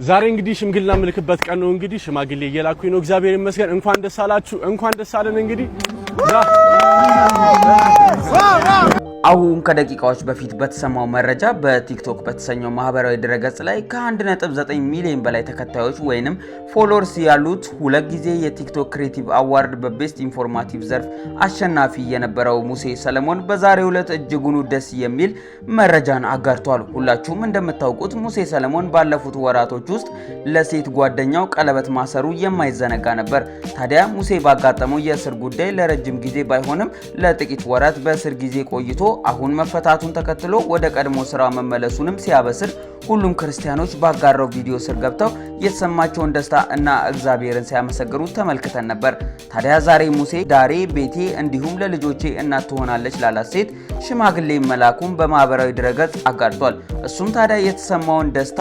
ዛሬ እንግዲህ ሽምግልና ምልክበት ቀን ነው። እንግዲህ ሽማግሌ እየላኩኝ ነው። እግዚአብሔር ይመስገን። እንኳን ደስ አላችሁ፣ እንኳን ደስ አለን። እንግዲህ አሁን ከደቂቃዎች በፊት በተሰማው መረጃ በቲክቶክ በተሰኘው ማህበራዊ ድረገጽ ላይ ከ1.9 ሚሊዮን በላይ ተከታዮች ወይንም ፎሎወርስ ያሉት ሁለት ጊዜ የቲክቶክ ክሬቲቭ አዋርድ በቤስት ኢንፎርማቲቭ ዘርፍ አሸናፊ የነበረው ሙሴ ሰለሞን በዛሬው ዕለት እጅጉኑ ደስ የሚል መረጃን አጋርቷል። ሁላችሁም እንደምታውቁት ሙሴ ሰለሞን ባለፉት ወራቶች ውስጥ ለሴት ጓደኛው ቀለበት ማሰሩ የማይዘነጋ ነበር። ታዲያ ሙሴ ባጋጠመው የእስር ጉዳይ ለረጅም ጊዜ ባይሆንም ለጥቂት ወራት በእስር ጊዜ ቆይቶ አሁን መፈታቱን ተከትሎ ወደ ቀድሞ ስራ መመለሱንም ሲያበስር ሁሉም ክርስቲያኖች ባጋራው ቪዲዮ ስር ገብተው የተሰማቸውን ደስታ እና እግዚአብሔርን ሲያመሰግኑ ተመልክተን ነበር። ታዲያ ዛሬ ሙሴ ዳሬ ቤቴ እንዲሁም ለልጆቼ እናት ትሆናለች ላላት ሴት ሽማግሌ መላኩን በማህበራዊ ድረገጽ አጋርቷል። እሱም ታዲያ የተሰማውን ደስታ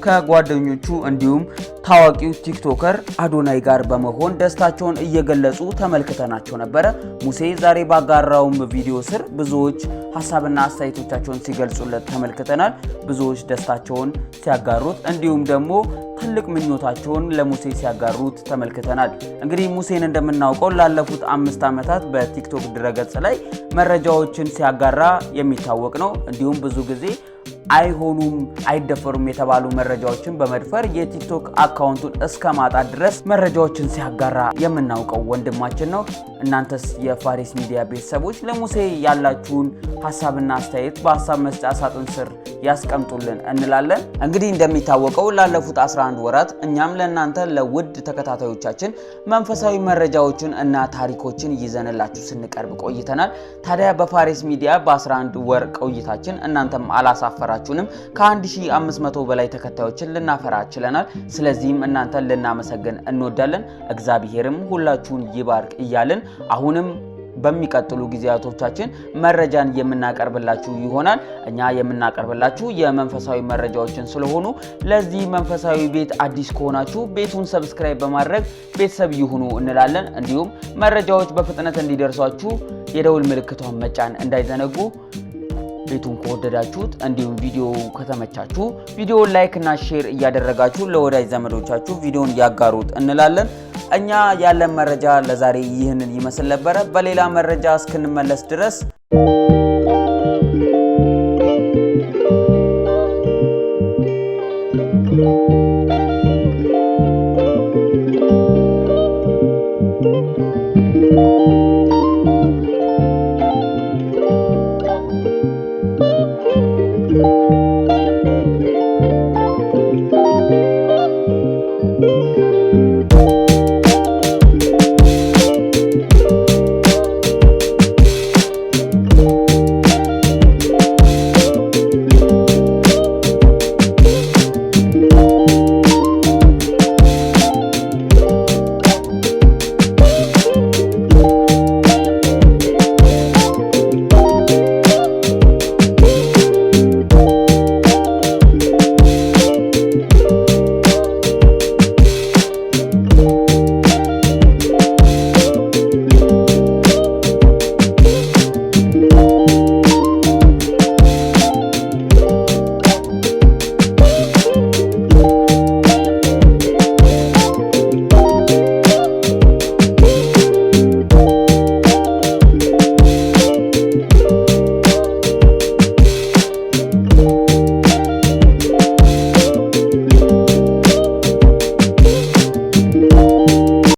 ከጓደኞቹ እንዲሁም ታዋቂው ቲክቶከር አዶናይ ጋር በመሆን ደስታቸውን እየገለጹ ተመልክተናቸው ነበረ። ሙሴ ዛሬ ባጋራውም ቪዲዮ ስር ብዙዎች ሐሳብና አስተያየቶቻቸውን ሲገልጹለት ተመልክተናል። ብዙዎች ደስታቸውን ሲያጋሩት እንዲሁም ደግሞ ትልቅ ምኞታቸውን ለሙሴ ሲያጋሩት ተመልክተናል። እንግዲህ ሙሴን እንደምናውቀው ላለፉት 5 ዓመታት በቲክቶክ ድረገጽ ላይ መረጃዎችን ሲያጋራ የሚታወቅ ነው። እንዲሁም ብዙ ጊዜ አይሆኑም አይደፈሩም የተባሉ መረጃዎችን በመድፈር የቲክቶክ አካውንቱን እስከ ማጣት ድረስ መረጃዎችን ሲያጋራ የምናውቀው ወንድማችን ነው። እናንተስ የፋሪስ ሚዲያ ቤተሰቦች ለሙሴ ያላችሁን ሐሳብና አስተያየት በሐሳብ መስጫ ሳጥን ስር ያስቀምጡልን እንላለን። እንግዲህ እንደሚታወቀው ላለፉት 11 ወራት እኛም ለእናንተ ለውድ ተከታታዮቻችን መንፈሳዊ መረጃዎችን እና ታሪኮችን ይዘንላችሁ ስንቀርብ ቆይተናል። ታዲያ በፋሪስ ሚዲያ በ11 ወር ቆይታችን እናንተም አላሳፈራችሁንም። ከ1500 በላይ ተከታዮችን ልናፈራ ችለናል። ስለዚህም እናንተን ልናመሰግን እንወዳለን። እግዚአብሔርም ሁላችሁን ይባርክ እያልን አሁንም በሚቀጥሉ ጊዜያቶቻችን መረጃን የምናቀርብላችሁ ይሆናል። እኛ የምናቀርብላችሁ የመንፈሳዊ መረጃዎችን ስለሆኑ ለዚህ መንፈሳዊ ቤት አዲስ ከሆናችሁ ቤቱን ሰብስክራይብ በማድረግ ቤተሰብ ይሁኑ እንላለን። እንዲሁም መረጃዎች በፍጥነት እንዲደርሷችሁ የደውል ምልክቷን መጫን እንዳይዘነጉ። ቤቱን ከወደዳችሁት እንዲሁም ቪዲዮ ከተመቻችሁ ቪዲዮ ላይክ እና ሼር እያደረጋችሁ ለወዳጅ ዘመዶቻችሁ ቪዲዮን ያጋሩት እንላለን። እኛ ያለን መረጃ ለዛሬ ይህንን ይመስል ነበር። በሌላ መረጃ እስክንመለስ ድረስ